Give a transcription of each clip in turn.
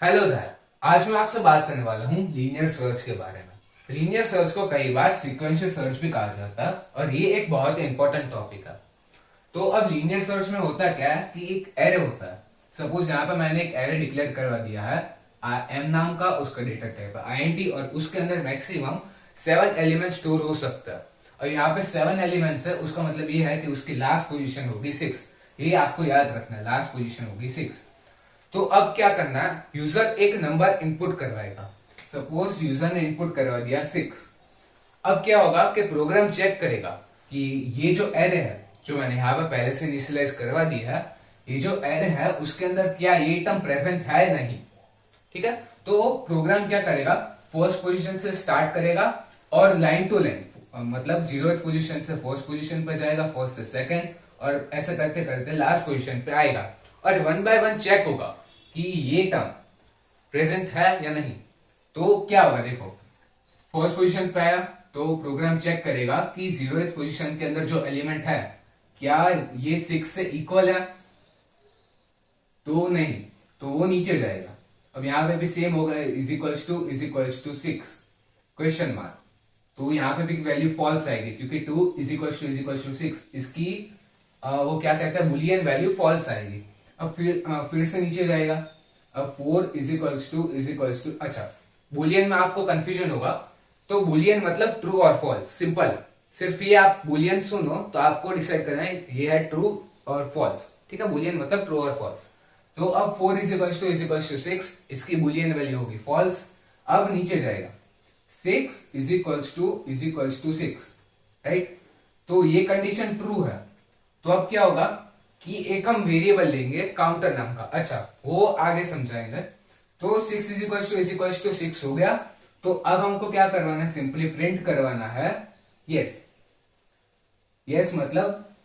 Hello that. आज मैं आपसे बात करने वाला हूँ लीनियर सर्च के बारे में। लीनियर सर्च को कई बार सीक्वेंशियल सर्च भी कहा जाता है और ये एक बहुत ही इंपॉर्टेंट टॉपिक है। तो अब लीनियर सर्च में होता क्या है कि एक एरे होता है। सपोज यहाँ पे मैंने एक एरे डिक्लेयर करवा दिया है एम नाम का, उसका डेटा टाइप है INT और उसके अंदर मैक्सिमम 7 एलिमेंट स्टोर हो सकता है। और यहाँ पे 7 एलिमेंट्स है, उसका मतलब ये है कि उसकी लास्ट पोजीशन होगी 6। ये आपको याद रखना है, लास्ट पोजीशन होगी 6। तो अब क्या करना है, यूजर एक नंबर इनपुट करवाएगा। सपोज यूजर ने इनपुट करवा दिया 6। अब क्या होगा कि प्रोग्राम चेक करेगा कि ये जो एरे है जो मैंने यहाँ पे पहले से इनिशियलाइज करवा दी है, ये जो एरे है उसके अंदर क्या ये टर्म प्रेजेंट है नहीं। ठीक है, तो प्रोग्राम क्या करेगा, फर्स्ट पोजीशन से स्टार्ट करेगा और लाइन टू लाइन मतलब 0th पोजीशन से फर्स्ट पोजीशन पे जाएगा, फर्स्ट से सेकंड, और ऐसे करते करते लास्ट पोजीशन पे आएगा और वन बाय वन चेक होगा कि ये टर्म प्रेजेंट है या नहीं। तो क्या होगा, देखो फर्स्ट पोजीशन पे आया तो प्रोग्राम चेक करेगा कि 0th पोजीशन के अंदर जो एलिमेंट है क्या ये 6 से इक्वल है, तो नहीं, तो वो नीचे जाएगा। अब यहां पे भी सेम होगा, is equals to 6 question mark, तो यहाँ पे भी वैल्यू फॉल्स आएगी क्योंकि 2 इज इक्वल्स टू 6 इसकी वो क्या कहता है बुलियन वैल्यू फॉल्स आएगी। अब फिर से नीचे जाएगा। अब 4 इज इक्वल्स टू अच्छा, बुलियन में आपको कंफ्यूजन होगा, तो बुलियन मतलब ट्रू और फॉल्स, सिंपल। सिर्फ ये आप बुलियन सुनो तो आपको डिसाइड करना है ये है ट्रू और फॉल्स। ठीक है, बुलियन मतलब ट्रू और फॉल्स। तो अब 4 इज इक्वल्स टू 6 इसकी बुलियन वैल्यू होगी फॉल्स। अब नीचे जाएगा 6 इज इक्वल्स टू 6, राइट। तो ये कंडीशन ट्रू है। तो अब क्या होगा कि एक हम वेरिएबल लेंगे काउंटर नाम का, अच्छा वो आगे समझाएंगे। तो 6 इज इक्वल्स टू 6 हो गया। तो अब हमको क्या करवाना है, सिंपली प्रिंट करवाना है यस। यस मतलब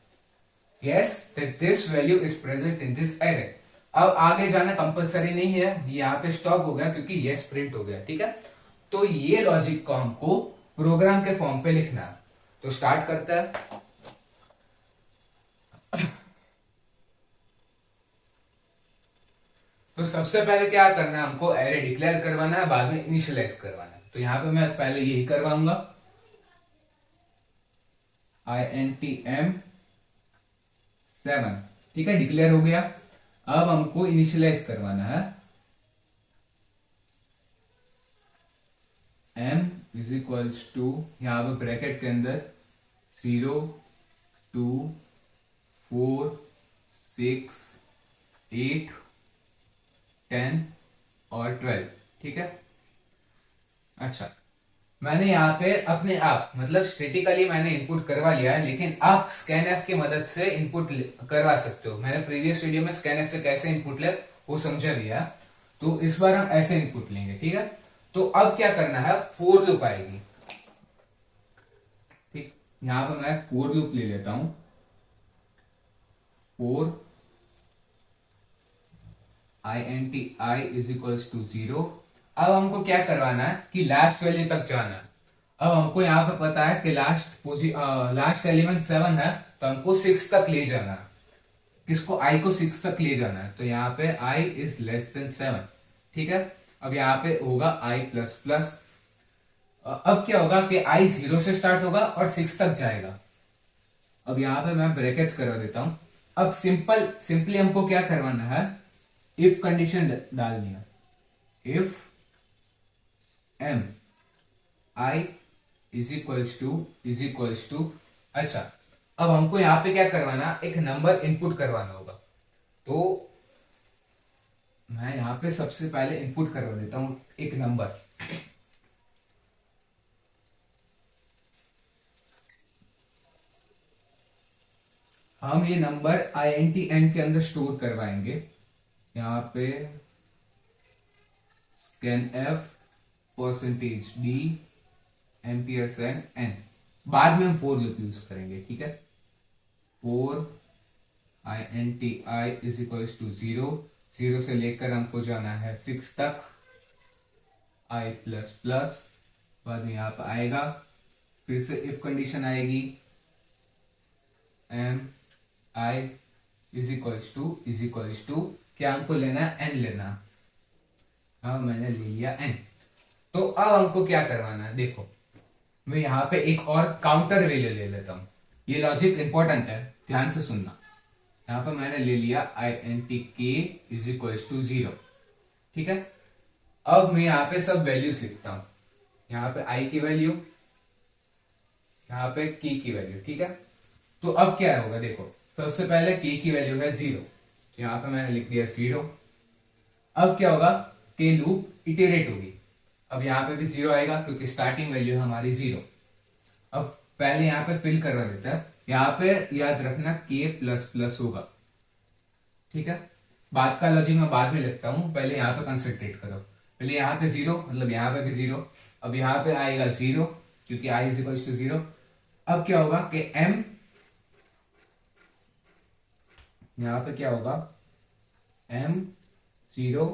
yes that this value is present in this array. अब आगे जाना कंपलसरी नहीं है, यहाँ पे स्टॉप हो गया क्योंकि यस प्रिंट हो गया। ठीक है, तो ये लॉजिक को हमको प्रोग्राम के फॉर्म पे लिखना है। तो स्टार्ट करता है। तो सबसे पहले क्या करना है, हमको एरे डिक्लेयर करवाना है, बाद में इनिशियलाइज करवाना है। तो यहां पे मैं पहले यही करवाऊंगा, INTM7। ठीक है, डिक्लेयर हो गया। अब हमको इनिशियलाइज करवाना है m इज इक्वल्स टू, यहां पर ब्रैकेट के अंदर 0 2 4 6 8 10 और 12। ठीक है, अच्छा मैंने यहाँ पे अपने आप मतलब स्टेटिकली मैंने इनपुट करवा लिया है, लेकिन आप स्कैनएफ की मदद से इनपुट करवा सकते हो। मैंने प्रीवियस वीडियो में स्कैनएफ से कैसे इनपुट ले वो समझा लिया। तो इस बार हम ऐसे इनपुट लेंगे। ठीक है, तो अब क्या करना है, फोर लूप आएगी। ठीक, यहां पर मैं फोर लूप ले लेता हूं। 4 INTI इज इक्वल्स टू 0। अब हमको क्या करवाना है कि लास्ट वैल्यू तक जाना है। अब हमको यहाँ पे पता है कि लास्ट एलिमेंट 7 है, तो हमको 6 तक ले जाना है। किसको, I को 6 तक ले जाना है। तो यहाँ पे I इज लेस देन 7। ठीक है, अब यहाँ पे होगा I प्लस प्लस। अब क्या होगा कि I 0 से स्टार्ट होगा और 6 तक जाएगा। अब यहाँ पे मैं ब्रैकेट्स करवा देता हूं। अब सिंपली हमको क्या करवाना है, इफ कंडीशन डालनी है। If m I is equals to अच्छा, अब हमको यहां पे क्या करवाना, एक नंबर इनपुट करवाना होगा। तो मैं यहां पे सबसे पहले इनपुट करवा देता हूं एक नंबर। हम ये नंबर INTN के अंदर स्टोर करवाएंगे। यहां पे स्कैनएफ %d एम्पियरसेंड n, बाद में हम फोर लूप यूज करेंगे। ठीक है, 4 INTI इज इक्वल्स टू 0। 0 से लेकर हमको जाना है 6 तक, I प्लस प्लस, बाद में यहां पर आएगा, फिर से इफ कंडीशन आएगी, m I is equals to क्या हमको लेना है, n लेना। हाँ मैंने ले लिया n। तो अब हमको क्या करवाना है, देखो मैं यहाँ पे एक और काउंटर वैल्यू ले लेता हूं। ये लॉजिक इंपॉर्टेंट है, ध्यान से सुनना। यहाँ पे मैंने ले लिया int k is equal to 0। ठीक है, अब मैं यहाँ पे सब वैल्यूज लिखता हूं। यहाँ पे i की वैल्यू, यहाँ पे k की वैल्यू। ठीक है, तो अब क्या होगा, देखो सबसे पहले k की वैल्यू है 0, यहाँ पे मैंने लिख दिया 0। अब क्या होगा, k लूप इटरेट होगी। अब यहाँ पे भी 0 आएगा क्योंकि स्टार्टिंग वैल्यू हमारी 0। अब पहले यहाँ पे फिल करवा देता है। यहाँ पे याद रखना k प्लस प्लस होगा। ठीक है, बात का लॉजिक मैं बाद में लिखता हूं, पहले यहाँ पे कंसंट्रेट करो। पहले यहाँ पे 0, मतलब यहाँ पे भी 0। अब यहाँ पे आएगा 0 क्योंकि i इज इक्वल टू 0। अब क्या होगा कि m, यहाँ पे क्या होगा, m 0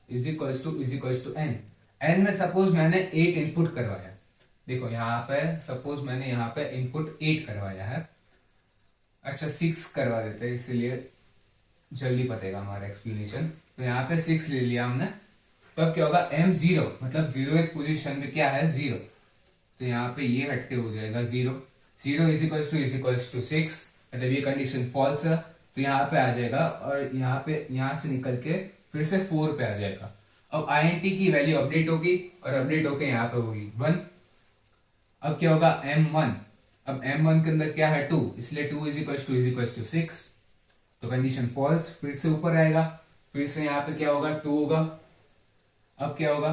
is equal to n। n में सपोज मैंने 8 इनपुट करवाया। देखो यहाँ पे सपोज मैंने यहाँ पे इनपुट 8 करवाया है। अच्छा 6 करवा देते हैं, इसलिए जल्दी पतेगा हमारा एक्सप्लेनेशन। तो यहाँ पे 6 ले लिया हमने। तो अब क्या होगा, m 0 मतलब 0th पोजीशन में क्या है 0, तो यहाँ पे ये हटके हो जाएगा 0। 0 इज इक्वल टू 6, मतलब ये कंडीशन फॉल्स है, तो यहाँ पे आ जाएगा और यहाँ पे यहाँ से निकल के फिर से 4 पे आ जाएगा। अब int की वैल्यू अपडेट होगी और अपडेट होके यहाँ पे होगी 1। अब क्या होगा m1, अब m1 के अंदर क्या है 2, इसलिए 2 इज इक्वल टू 6, तो कंडीशन फॉल्स। फिर से ऊपर आएगा, फिर से यहाँ पे क्या होगा 2 होगा। अब क्या होगा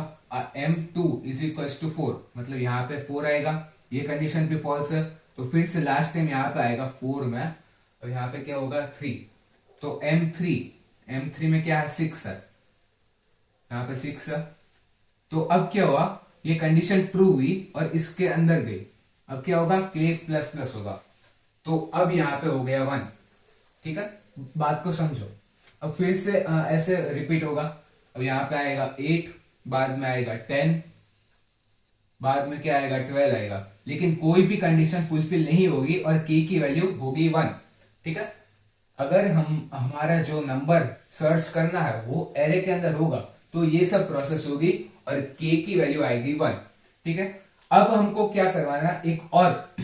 m2 इज इक्वल टू 4, मतलब यहाँ पे 4 आएगा, ये कंडीशन भी फॉल्स है। तो फिर से लास्ट टाइम यहाँ पे आएगा 4 में, और यहाँ पे क्या होगा 3। तो m3 में क्या है 6 है, यहाँ पे 6 है। तो अब क्या हुआ, ये कंडीशन ट्रू हुई और इसके अंदर गई। अब क्या होगा k प्लस प्लस होगा, तो अब यहाँ पे हो गया 1। ठीक है, बात को समझो। अब फिर से ऐसे रिपीट होगा। अब यहाँ पे आएगा 8, बाद में आएगा 10, बाद में क्या आएगा 12 आएगा, लेकिन कोई भी कंडीशन फुलफिल नहीं होगी और k की वैल्यू होगी 1। ठीक है, अगर हमारा जो नंबर सर्च करना है वो एरे के अंदर होगा तो ये सब प्रोसेस होगी और k की वैल्यू आएगी 1। ठीक है, अब हमको क्या करवाना है, एक और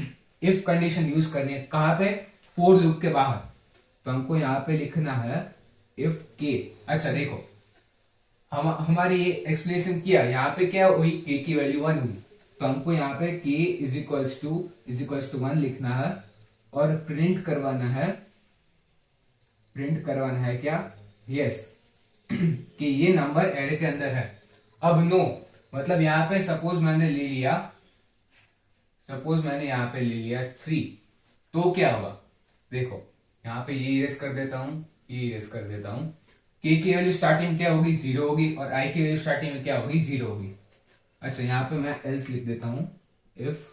इफ कंडीशन यूज करनी है। कहां पे, फोर लूप के बाहर। तो हमको यहाँ पे लिखना है इफ k। अच्छा देखो, हमारी ये एक्सप्लेनेशन किया, यहाँ पे क्या हुई, k की वैल्यू 1 हुई, तो हमको यहाँ पे k इज इक्वल टू 1 लिखना है और प्रिंट करवाना है क्या, यस, कि ये नंबर एरे के अंदर है। अब नो, मतलब यहाँ पे सपोज मैंने यहाँ पे ले लिया 3, तो क्या होगा, देखो यहाँ पे ये इरेज कर देता हूं, ये इरेज कर देता हूं। k की वैल्यू स्टार्टिंग क्या होगी 0 होगी और i की वैल्यू स्टार्टिंग में क्या होगी 0 होगी। अच्छा यहाँ पे मैं एल्स लिख देता हूं, if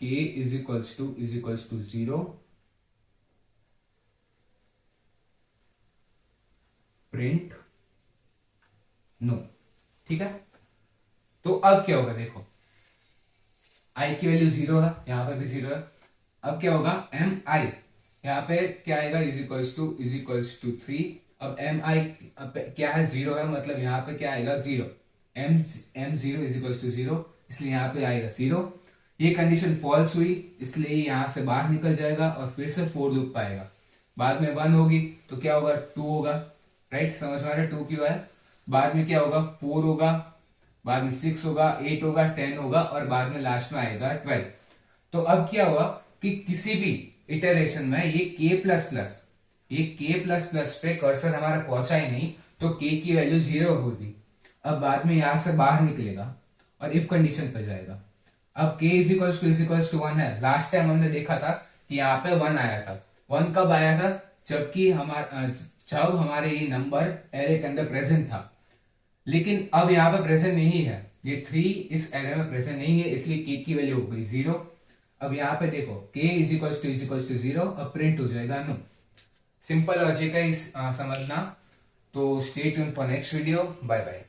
k is equal to 0 print no. ठीक है, तो अब क्या होगा, देखो i की वैल्यू 0 है, यहाँ पे भी 0 है। अब क्या होगा mi, यहाँ पे क्या आएगा इज इक्वल टू 3। अब mi क्या है 0 है, मतलब यहाँ पे क्या आएगा 0। m0 इज इक्वल टू 0, इसलिए यहाँ पे आएगा 0। ये कंडीशन फॉल्स हुई, इसलिए यहाँ से बाहर निकल जाएगा और फिर से फोर लूप पाएगा। बाद में 1 होगी तो क्या होगा 2 होगा। राइट, समझ में आ रहा है 2 क्यों है। बाद में क्या होगा 4 होगा, बाद में 6 होगा, 8 होगा, 10 होगा और बाद में लास्ट में आएगा 12। तो अब क्या हुआ कि किसी भी इटरेशन में ये k प्लस प्लस पे कर्सर हमारा पहुंचा ही नहीं, तो k की वैल्यू 0 होगी। अब बाद में यहां से बाहर निकलेगा और इफ कंडीशन पे जाएगा। अब k इज इक्वल टू 1 है। लास्ट टाइम हमने देखा था कि यहाँ पे 1 आया था। 1 कब आया था, जब हमारे ये नंबर एरे के अंदर प्रेजेंट था, लेकिन अब यहाँ पे प्रेजेंट नहीं है। ये 3 इस एरे में प्रेजेंट नहीं है, इसलिए k की वैल्यू हो गई 0। अब यहाँ पे देखो k इज इक्वल टू 0, अब प्रिंट हो जाएगा नो। सिंपल लॉजिक है समझना। तो stay tune for next video, bye bye.